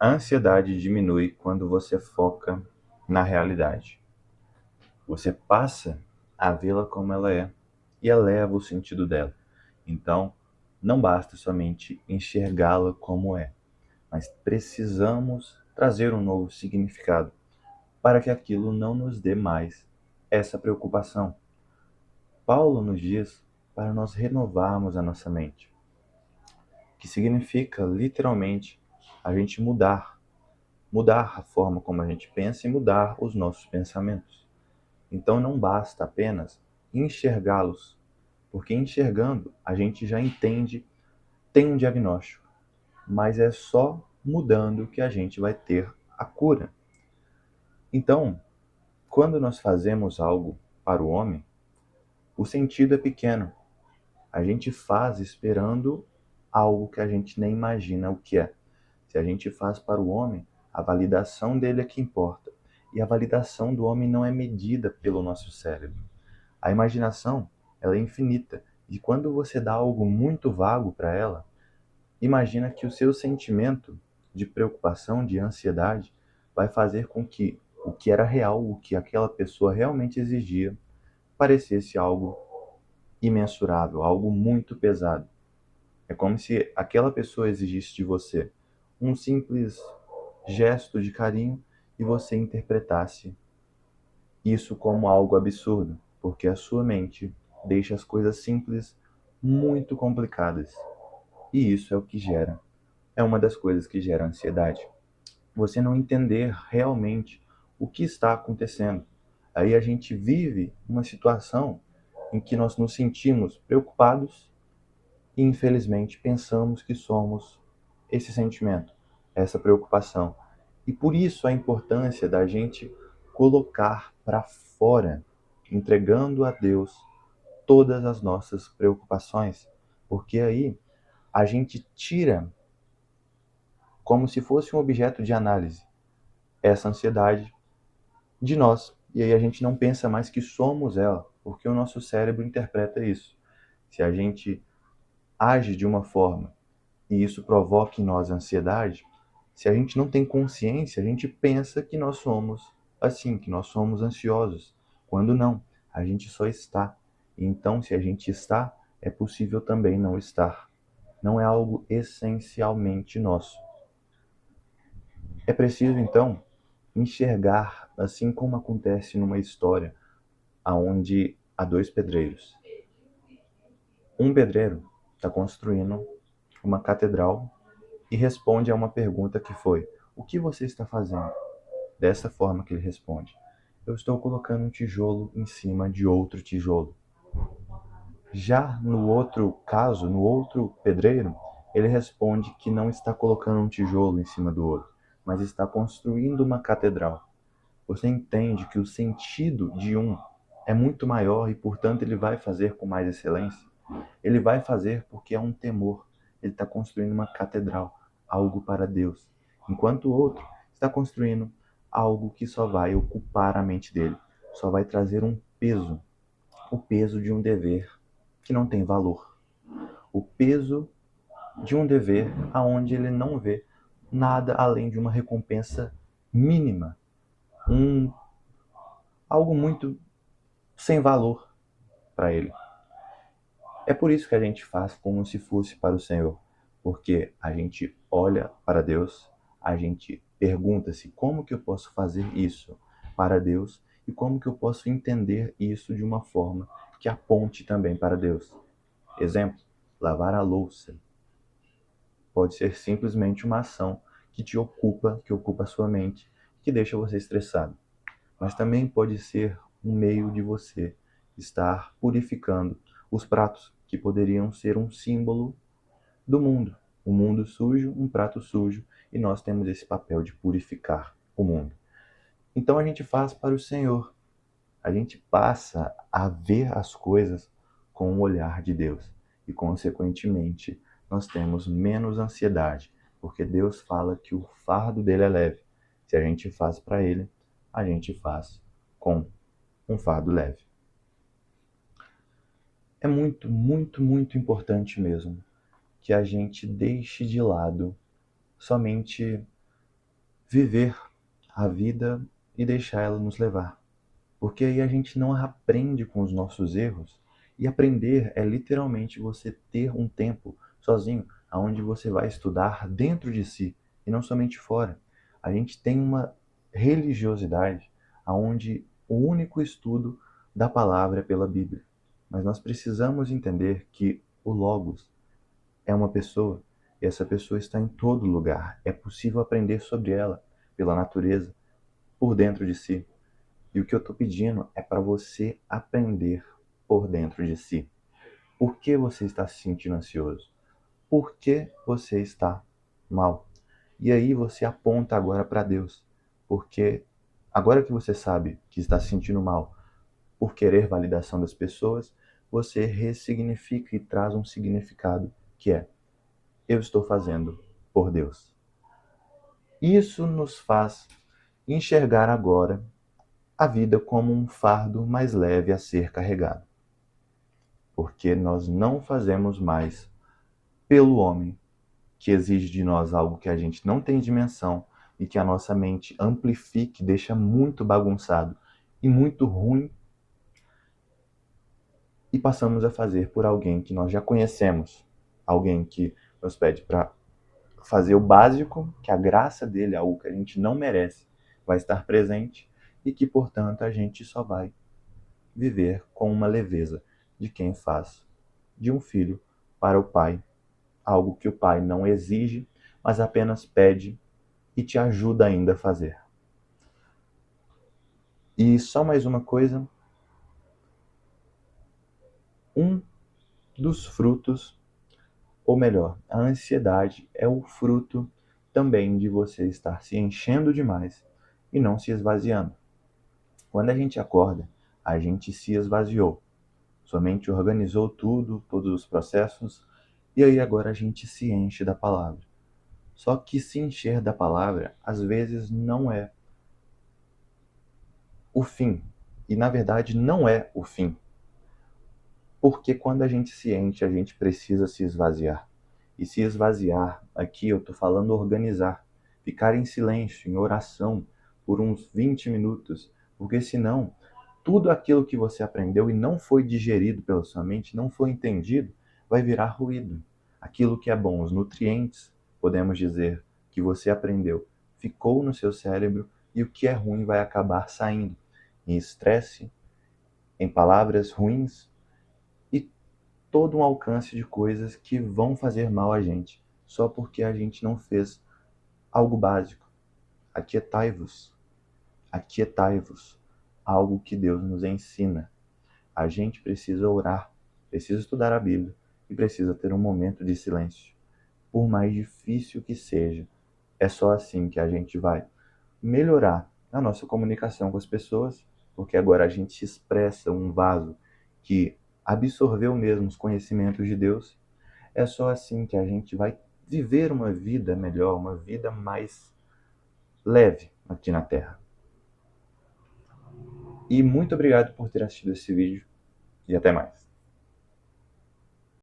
A ansiedade diminui quando você foca na realidade. Você passa a vê-la como ela é e eleva o sentido dela. Então, não basta somente enxergá-la como é, mas precisamos trazer um novo significado para que aquilo não nos dê mais essa preocupação. Paulo nos diz para nós renovarmos a nossa mente, que significa literalmente a gente mudar a forma como a gente pensa e mudar os nossos pensamentos. Então não basta apenas enxergá-los, porque enxergando a gente já entende, tem um diagnóstico, mas é só mudando que a gente vai ter a cura. Então, quando nós fazemos algo para o homem, o sentido é pequeno. A gente faz esperando algo que a gente nem imagina o que é. Se a gente faz para o homem, a validação dele é que importa. E a validação do homem não é medida pelo nosso cérebro. A imaginação, ela é infinita. E quando você dá algo muito vago para ela, imagina que o seu sentimento de preocupação, de ansiedade, vai fazer com que o que era real, o que aquela pessoa realmente exigia, parecesse algo imensurável, algo muito pesado. É como se aquela pessoa exigisse de você um simples gesto de carinho e você interpretasse isso como algo absurdo, porque a sua mente deixa as coisas simples muito complicadas. E isso é o que gera, é uma das coisas que gera ansiedade. Você não entender realmente o que está acontecendo. Aí a gente vive uma situação em que nós nos sentimos preocupados e, infelizmente, pensamos que somos esse sentimento, essa preocupação. E por isso a importância da gente colocar para fora, entregando a Deus todas as nossas preocupações, porque aí a gente tira, como se fosse um objeto de análise, essa ansiedade de nós. E aí a gente não pensa mais que somos ela, porque o nosso cérebro interpreta isso. Se a gente age de uma forma e isso provoca em nós ansiedade, se a gente não tem consciência, a gente pensa que nós somos assim, que nós somos ansiosos, quando não, a gente só está. Então, se a gente está, é possível também não estar. Não é algo essencialmente nosso. É preciso, então, enxergar, assim como acontece numa história onde há dois pedreiros. Um pedreiro está construindo uma catedral e responde a uma pergunta que foi: o que você está fazendo? Dessa forma que ele responde: eu estou colocando um tijolo em cima de outro tijolo. Já no outro caso, no outro pedreiro, ele responde que não está colocando um tijolo em cima do outro, mas está construindo uma catedral. Você entende que o sentido de um é muito maior e, portanto, ele vai fazer com mais excelência? Ele vai fazer porque é um temor. Ele está construindo uma catedral, algo para Deus. Enquanto o outro está construindo algo que só vai ocupar a mente dele, só vai trazer um peso, o peso de um dever que não tem valor, o peso de um dever aonde ele não vê nada além de uma recompensa mínima, um algo muito sem valor para ele. É por isso que a gente faz como se fosse para o Senhor, porque a gente olha para Deus, a gente pergunta-se como que eu posso fazer isso para Deus e como que eu posso entender isso de uma forma que aponte também para Deus. Exemplo, lavar a louça pode ser simplesmente uma ação que te ocupa, que ocupa a sua mente, que deixa você estressado. Mas também pode ser um meio de você estar purificando os pratos, que poderiam ser um símbolo do mundo. Um mundo sujo, um prato sujo, e nós temos esse papel de purificar o mundo. Então a gente faz para o Senhor. A gente passa a ver as coisas com o olhar de Deus. E, consequentemente, nós temos menos ansiedade, porque Deus fala que o fardo dele é leve. Se a gente faz para ele, a gente faz com um fardo leve. É muito, muito, muito importante mesmo que a gente deixe de lado somente viver a vida e deixar ela nos levar. Porque aí a gente não aprende com os nossos erros. E aprender é literalmente você ter um tempo sozinho, onde você vai estudar dentro de si e não somente fora. A gente tem uma religiosidade onde o único estudo da palavra é pela Bíblia. Mas nós precisamos entender que o Logos é uma pessoa e essa pessoa está em todo lugar. É possível aprender sobre ela pela natureza, por dentro de si. E o que eu estou pedindo é para você aprender por dentro de si. Por que você está se sentindo ansioso? Por que você está mal? E aí você aponta agora para Deus. Porque agora que você sabe que está se sentindo mal por querer validação das pessoas, você ressignifica e traz um significado que é: eu estou fazendo por Deus. Isso nos faz enxergar agora a vida como um fardo mais leve a ser carregado, porque nós não fazemos mais pelo homem, que exige de nós algo que a gente não tem dimensão e que a nossa mente amplifica e deixa muito bagunçado e muito ruim, e passamos a fazer por alguém que nós já conhecemos, alguém que nos pede para fazer o básico, que a graça dele, algo que a gente não merece, vai estar presente e que, portanto, a gente só vai viver com uma leveza de quem faz de um filho para o pai, algo que o pai não exige, mas apenas pede e te ajuda ainda a fazer. E só mais uma coisa, um dos frutos, ou melhor, a ansiedade é o fruto também de você estar se enchendo demais e não se esvaziando. Quando a gente acorda, a gente se esvaziou, somente organizou tudo, todos os processos, e aí agora a gente se enche da palavra. Só que se encher da palavra, às vezes, não é o fim. E na verdade não é o fim. Porque quando a gente se enche, a gente precisa se esvaziar. E se esvaziar, aqui eu estou falando organizar. Ficar em silêncio, em oração, por uns 20 minutos. Porque senão, tudo aquilo que você aprendeu e não foi digerido pela sua mente, não foi entendido, vai virar ruído. Aquilo que é bom, os nutrientes, podemos dizer, que você aprendeu, ficou no seu cérebro e o que é ruim vai acabar saindo em estresse, em palavras ruins e todo um alcance de coisas que vão fazer mal a gente, só porque a gente não fez algo básico. Aquietai-vos, aquietai-vos, algo que Deus nos ensina. A gente precisa orar, precisa estudar a Bíblia e precisa ter um momento de silêncio. Por mais difícil que seja, é só assim que a gente vai melhorar a nossa comunicação com as pessoas, porque agora a gente expressa um vaso que absorveu mesmo os conhecimentos de Deus. É só assim que a gente vai viver uma vida melhor, uma vida mais leve aqui na Terra. E muito obrigado por ter assistido esse vídeo e até mais.